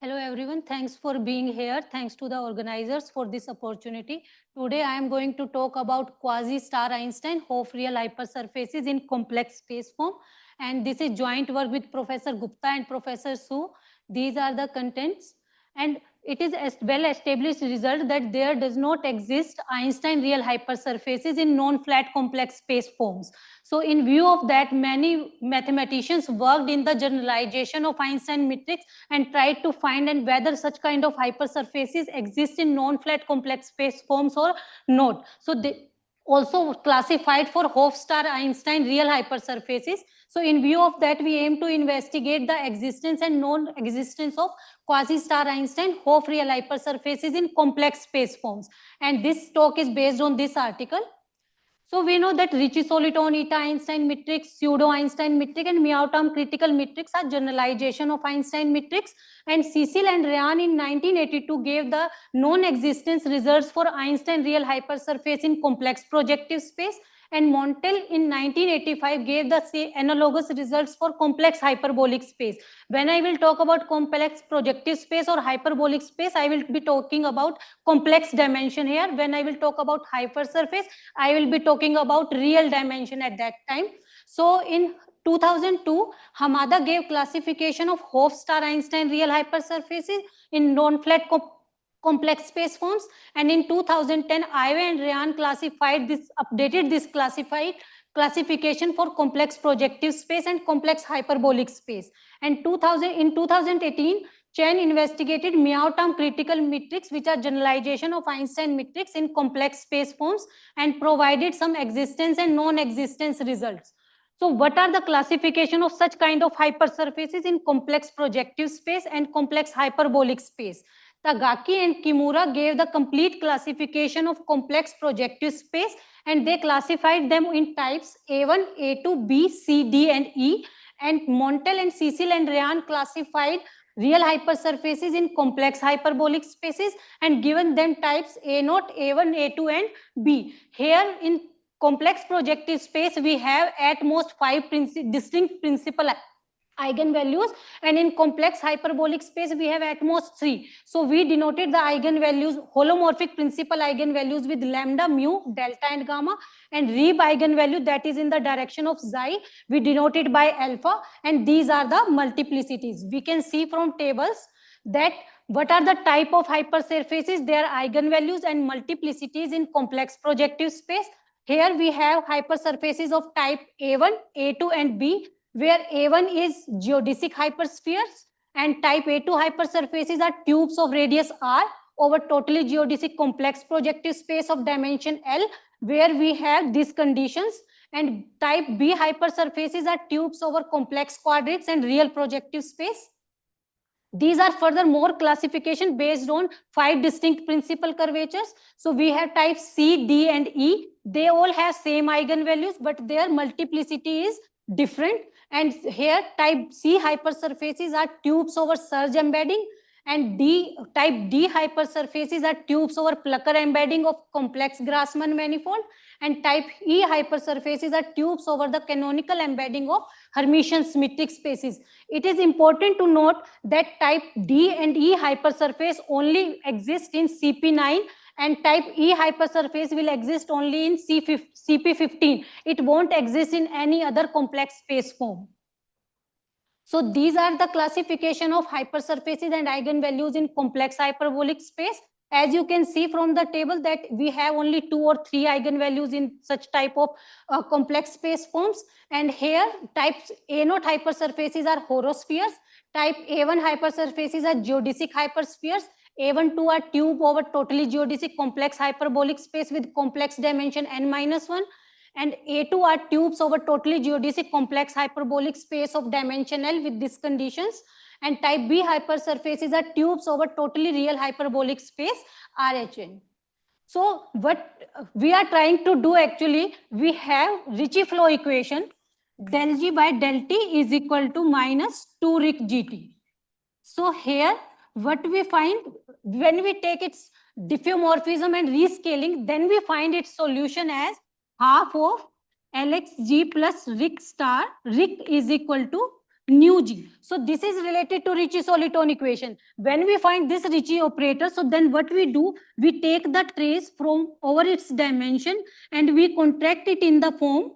Hello everyone, thanks for being here. Thanks to the organizers for this opportunity. Today I am going to talk about quasi-star Einstein Hopf real hypersurfaces in complex space form, and this is joint work with Professor Gupta and Professor Su. These are the contents, and it is a well established result that there does not exist Einstein real hypersurfaces in non-flat complex space forms. So in view of that, many mathematicians worked in the generalization of Einstein metrics and tried to find and whether such kind of hypersurfaces exist in non-flat complex space forms or not. So they also classified for Hofstar Einstein real hypersurfaces. So in view of that, we aim to investigate the existence and non-existence of quasi-star Einstein Hopf real hypersurfaces in complex space forms. And this talk is based on this article. So we know that Ricci-Soliton, eta-Einstein matrix, pseudo-Einstein matrix, and Meow-Term critical matrix are generalization of Einstein matrix. And Cecil and Ryan in 1982 gave the non-existence results for Einstein real hypersurface in complex projective space. And Montel in 1985 gave the analogous results for complex hyperbolic space. When I will talk about complex projective space or hyperbolic space, I will be talking about complex dimension here. When I will talk about hypersurface, I will be talking about real dimension at that time. So in 2002, Hamada gave classification of Hofstar Einstein real hypersurfaces in non-flat complex space forms, and in 2010 Ive and Ryan updated this classification for complex projective space and complex hyperbolic space. And in 2018 Chen investigated Meow-Term critical matrix, which are generalization of Einstein matrix in complex space forms, and provided some existence and non-existence results. So what are the classification of such kind of hypersurfaces in complex projective space and complex hyperbolic space? Tagaki and Kimura gave the complete classification of complex projective space, and they classified them in types A1, A2, B, C, D, and E. And Montel and Cecil and Ryan classified real hypersurfaces in complex hyperbolic spaces and given them types A0, A1, A2, and B. Here in complex projective space, we have at most 5 distinct principal eigenvalues, and in complex hyperbolic space we have at most 3. So we denoted the eigenvalues, holomorphic principal eigenvalues, with lambda, mu, delta, and gamma, and Reeb eigenvalue, that is in the direction of xi, we denoted by alpha, and these are the multiplicities. We can see from tables that what are the type of hypersurfaces, their eigenvalues and multiplicities in complex projective space. Here we have hypersurfaces of type A1, A2, and B, where A1 is geodesic hyperspheres and type A2 hypersurfaces are tubes of radius r over totally geodesic complex projective space of dimension L, where we have these conditions, and type B hypersurfaces are tubes over complex quadrates and real projective space. These are further more classification based on 5 distinct principal curvatures. So we have types C, D, and E. They all have same eigenvalues, but their multiplicity is different. And here type C hypersurfaces are tubes over surge embedding, and type D hypersurfaces are tubes over Plucker embedding of complex Grassmann manifold, and type E hypersurfaces are tubes over the canonical embedding of Hermitian symmetric spaces. It is important to note that type D and E hypersurface only exist in CP9, and type E hypersurface will exist only in CP15. It won't exist in any other complex space form. So these are the classification of hypersurfaces and eigenvalues in complex hyperbolic space. As you can see from the table that we have only 2 or 3 eigenvalues in such type of complex space forms. And here types A0 hypersurfaces are horospheres, type A1 hypersurfaces are geodesic hyperspheres, A1-2 are tube over totally geodesic complex hyperbolic space with complex dimension n-1, and A2 are tubes over totally geodesic complex hyperbolic space of dimension L with these conditions, and type B hypersurfaces are tubes over totally real hyperbolic space RHN. So what we are trying to do actually, we have Ricci flow equation, del G by del T is equal to minus 2 Ric GT. So here what we find, when we take its diffeomorphism and rescaling, then we find its solution as half of LXG plus Ric star. Ric is equal to nu g. So this is related to Ricci-Solitone equation. When we find this Ricci operator, so then what we do, we take the trace from over its dimension and we contract it in the form.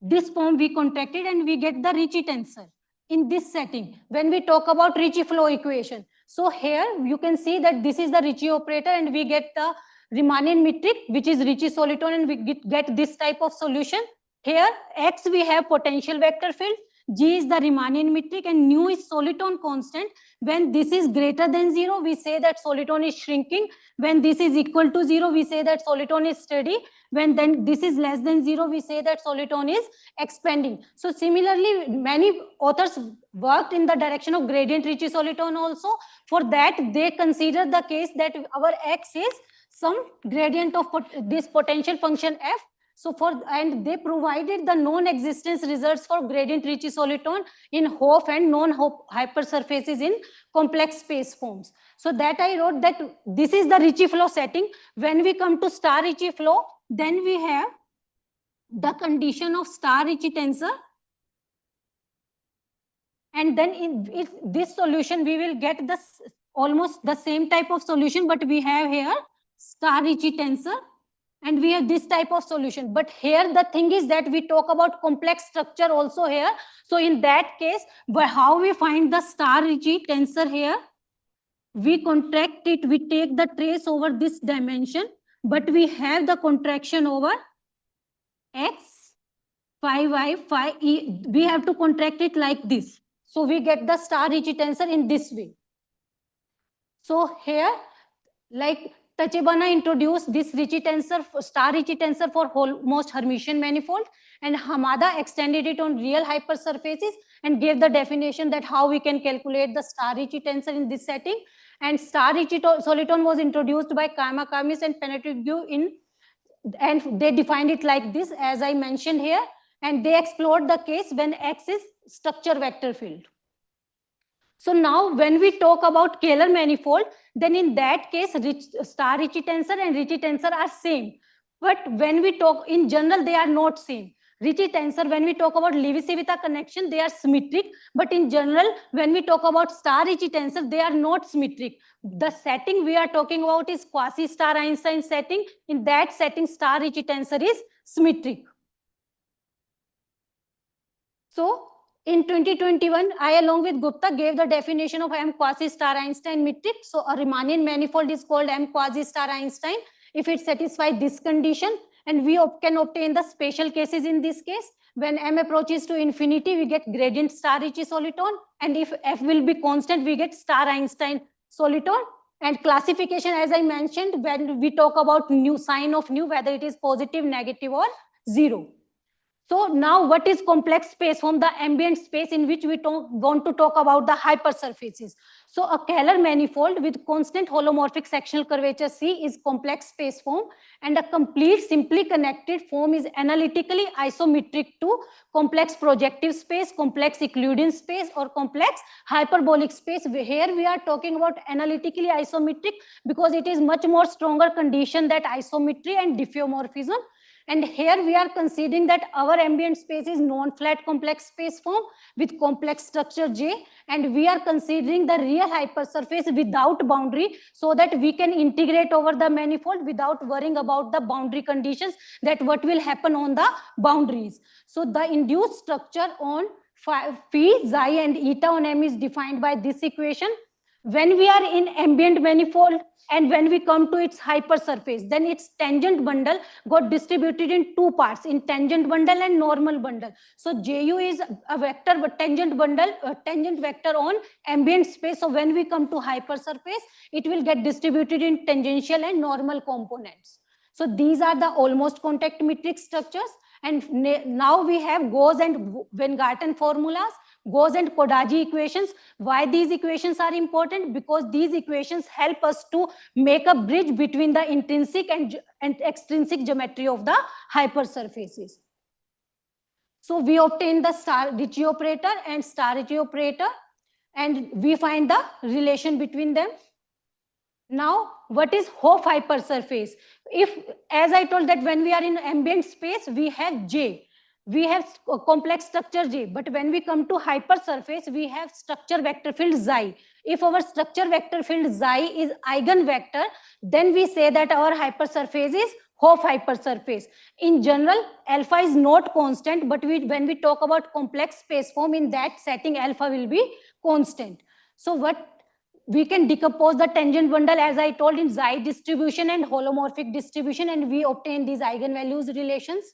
This form we contracted and we get the Ricci tensor in this setting when we talk about Ricci flow equation. So here you can see that this is the Ricci operator and we get the Riemannian metric, which is Ricci-Solitone, and we get this type of solution. Here x we have potential vector field, g is the Riemannian metric, and nu is solitone constant. When this is greater than 0, we say that solitone is shrinking. When this is equal to 0, we say that solitone is steady. When then this is less than 0, we say that solitone is expanding. So similarly, many authors worked in the direction of gradient Ricci-Solitone also. For that, they consider the case that our x is some gradient of this potential function f. So and they provided the non-existence results for gradient Ricci-Solitone in Hopf and non-Hopf hypersurfaces in complex space forms. So that I wrote that this is the Ricci flow setting. When we come to star Ricci flow, then we have the condition of star Ricci tensor. And then in this solution, we will get this almost the same type of solution, but we have here star Ricci tensor and we have this type of solution. But here the thing is that we talk about complex structure also here. So in that case, how we find the star Ricci tensor here? We contract it, we take the trace over this dimension, but we have the contraction over x, phi y, phi e. We have to contract it like this. So we get the star Ricci tensor in this way. So here, like Tachibana introduced this Ricci tensor, star Ricci tensor for most Hermitian manifold, and Hamada extended it on real hypersurfaces and gave the definition that how we can calculate the star Ricci tensor in this setting. And star Ricci-Solitone was introduced by Kayama-Kamis and Penetrigueux and they defined it like this, as I mentioned here, and they explored the case when x is structure vector field. So now when we talk about Kähler manifold, then in that case, star Ricci tensor and Ricci tensor are same. But when we talk in general, they are not same. Ricci tensor, when we talk about Levi-Civita connection, they are symmetric. But in general, when we talk about star Ricci tensor, they are not symmetric. The setting we are talking about is quasi-star Einstein setting. In that setting, star Ricci tensor is symmetric. So in 2021, I along with Gupta gave the definition of M quasi-star Einstein metric. So a Riemannian manifold is called M quasi-star Einstein if it satisfies this condition. And we can obtain the special cases in this case. When M approaches to infinity, we get gradient star Ricci-Solitone. And if F will be constant, we get star Einstein-Solitone. And classification, as I mentioned, when we talk about nu, sign of nu, whether it is positive, negative, or 0. So now what is complex space form? The ambient space in which we want to talk about the hypersurfaces. So a Kähler manifold with constant holomorphic sectional curvature C is complex space form, and a complete simply connected form is analytically isometric to complex projective space, complex Euclidean space, or complex hyperbolic space. Here we are talking about analytically isometric because it is much more stronger condition that isometry and diffeomorphism. And here we are considering that our ambient space is non-flat complex space form with complex structure J, and we are considering the real hypersurface without boundary so that we can integrate over the manifold without worrying about the boundary conditions, that what will happen on the boundaries. So the induced structure on phi, xi and eta on M is defined by this equation. When we are in ambient manifold and when we come to its hypersurface, then its tangent bundle got distributed in two parts, in tangent bundle and normal bundle. So Ju is a vector, but tangent bundle, tangent vector on ambient space. So when we come to hypersurface, it will get distributed in tangential and normal components. So these are the almost contact metric structures. And now we have Gauss and Weingarten formulas, Gauss and Kodaji equations. Why these equations are important? Because these equations help us to make a bridge between the intrinsic and extrinsic geometry of the hypersurfaces. So we obtain the star Ricci operator and star Ricci operator, and we find the relation between them. Now, what is Hopf hypersurface? if, as I told, that when we are in ambient space, we have J, we have complex structure J, but when we come to hypersurface, we have structure vector field Xi. If our structure vector field Xi is eigenvector, then we say that our hypersurface is Hopf hypersurface. In general, alpha is not constant, but when we talk about complex space form, in that setting, alpha will be constant. So what we can decompose the tangent bundle, as I told, in Xi distribution and holomorphic distribution, and we obtain these eigenvalues relations.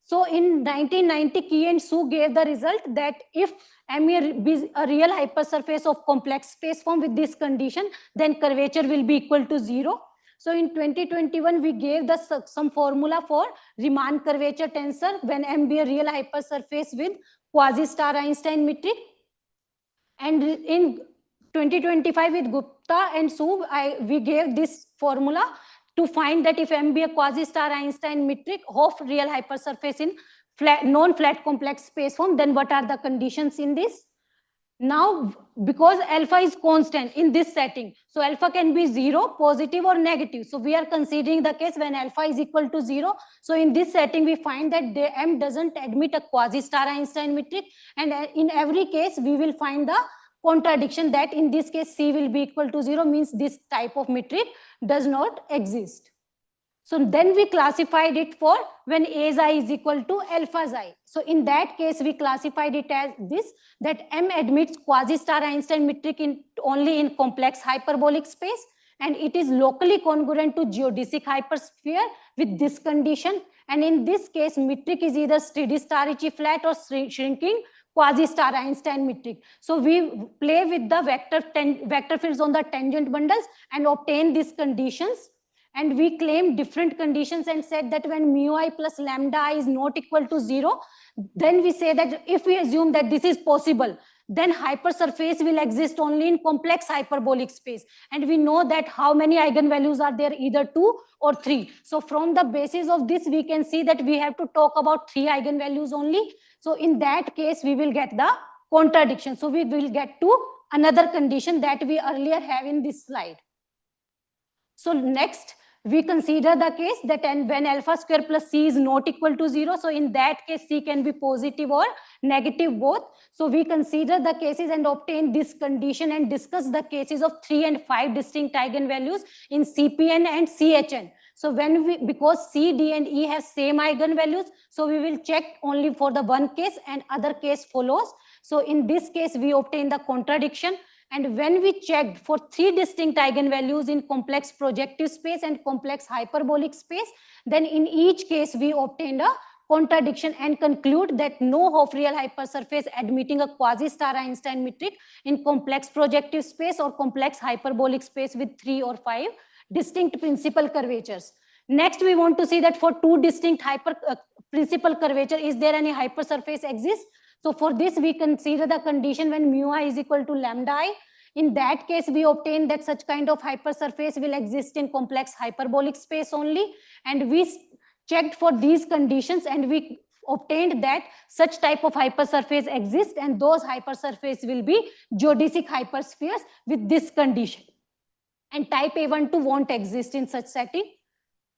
So in 1990, Key and Su gave the result that if M is a real hypersurface of complex space form with this condition, then curvature will be equal to 0. So in 2021, we gave some formula for Riemann curvature tensor when M be a real hypersurface with quasi-star Einstein metric. And in 2025 with Gupta and Su, we gave this formula to find that if M be a quasi-star Einstein metric of real hypersurface in non-flat complex space form, then what are the conditions in this? Now, because alpha is constant in this setting, so alpha can be 0, positive or negative. So we are considering the case when alpha is equal to 0. So in this setting, we find that M doesn't admit a quasi-star Einstein metric. And in every case, we will find the contradiction that in this case, C will be equal to 0, means this type of metric does not exist. So then we classified it for when A Xi is equal to alpha Xi. So in that case, we classified it as this, that M admits quasi-star Einstein metric only in complex hyperbolic space, and it is locally congruent to geodesic hypersphere with this condition. And in this case, metric is either steady star Ricci flat or shrinking quasi-star Einstein metric. So we play with the vector fields on the tangent bundles and obtain these conditions. And we claim different conditions and said that when mu I plus lambda I is not equal to 0, then we say that if we assume that this is possible, then hypersurface will exist only in complex hyperbolic space. And we know that how many eigenvalues are there, either 2 or 3. So from the basis of this, we can see that we have to talk about 3 eigenvalues only. So in that case, we will get the contradiction. So we will get to another condition that we earlier have in this slide. So next, we consider the case that when alpha square plus C is not equal to 0. So in that case, C can be positive or negative both. So we consider the cases and obtain this condition and discuss the cases of 3 and 5 distinct eigenvalues in CPN and CHN. So because C, D, and E have same eigenvalues, so we will check only for the one case and other case follows. So in this case, we obtain the contradiction. And when we checked for 3 distinct eigenvalues in complex projective space and complex hyperbolic space, then in each case we obtained a contradiction and conclude that no Hopf real hypersurface admitting a quasi-star Einstein metric in complex projective space or complex hyperbolic space with 3 or 5 distinct principal curvatures. Next, we want to see that for 2 distinct principal curvature, is there any hypersurface exists? So for this, we consider the condition when mu I is equal to lambda I. In that case, we obtain that such kind of hypersurface will exist in complex hyperbolic space only. And we checked for these conditions and we obtained that such type of hypersurface exists, and those hypersurface will be geodesic hyperspheres with this condition. And type A12 won't exist in such setting.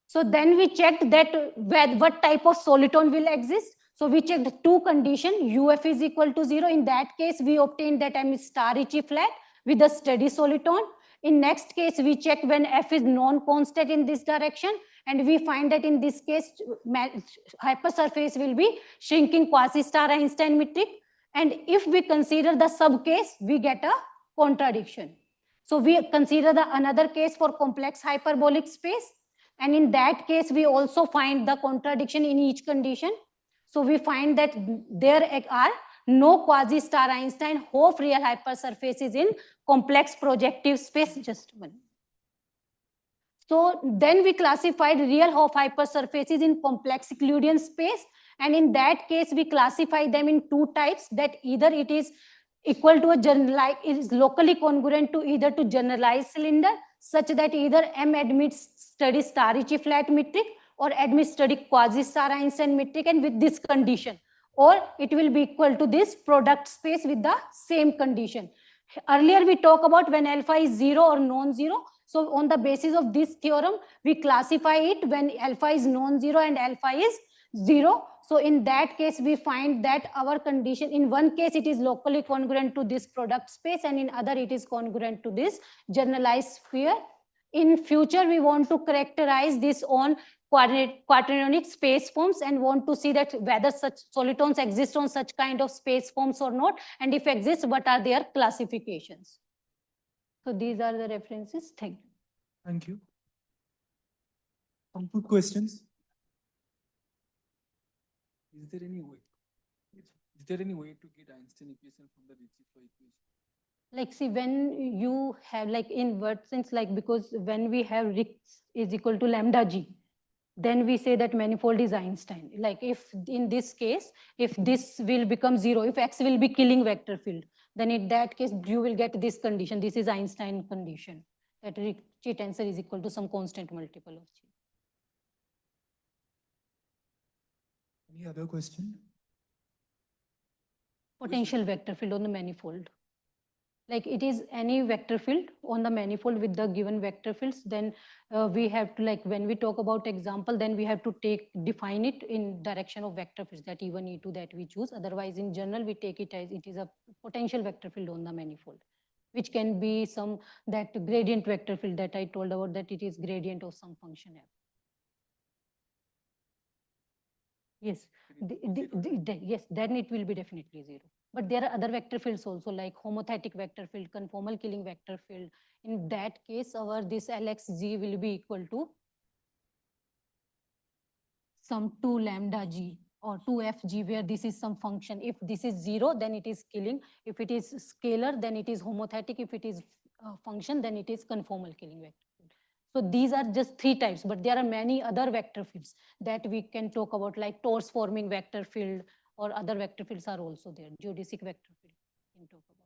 So then we checked that what type of soliton will exist. So we checked 2 conditions, UF is equal to 0. In that case, we obtained that M is star Ricci flat with a steady soliton. In next case, we check when F is non-constant in this direction. And we find that in this case, hypersurface will be shrinking quasi-star Einstein metric. And if we consider the subcase, we get a contradiction. So we consider another case for complex hyperbolic space. And in that case, we also find the contradiction in each condition. So we find that there are no quasi-star Einstein Hopf real hypersurfaces in complex projective space. Just one. So then we classified real Hopf hypersurfaces in complex Euclidean space. And in that case, we classify them in 2 types, that either it is equal to it is locally congruent to either to generalized cylinder, such that either M admits steady star Ricci flat metric or admits steady quasi-star Einstein metric, and with this condition, or it will be equal to this product space with the same condition. Earlier we talked about when alpha is 0 or non-zero, So on the basis of this theorem, we classify it when alpha is non-zero and alpha is 0. So in that case, we find that our condition, in one case, it is locally congruent to this product space, and in other, it is congruent to this generalized sphere. In future, we want to characterize this on quaternionic space forms and want to see that whether such solitons exist on such kind of space forms or not, and if exist, what are their classifications. So these are the references. Thank you. Thank you. Some good questions. Is there any way? Is there any way to get Einstein equation from the Ricci flow equation? Like, see, when you have, like, in what sense, like, because when we have Ricci is equal to lambda g, then we say that manifold is Einstein. Like, if in this case, if this will become 0, if X will be killing vector field, then in that case, you will get this condition. This is Einstein condition, that Ricci tensor is equal to some constant multiple of G. Any other question? Potential vector field on the manifold. Like, it is any vector field on the manifold with the given vector fields, then we have to, like, when we talk about example, then we have to define it in direction of vector fields, that E1, E2 that we choose. Otherwise, in general, we take it as it is a potential vector field on the manifold, which can be some that gradient vector field that I told about, that it is gradient of some function f. Yes, yes, then it will be definitely 0. But there are other vector fields also, like homothetic vector field, conformal killing vector field. In that case, our this LXG will be equal to some 2 lambda g or 2fg, where this is some function. If this is 0, then it is killing. If it is scalar, then it is homothetic. If it is function, then it is conformal killing vector field. So these are just 3 types, but there are many other vector fields that we can talk about, like torus forming vector field, or other vector fields are also there. Geodesic vector field we can talk about.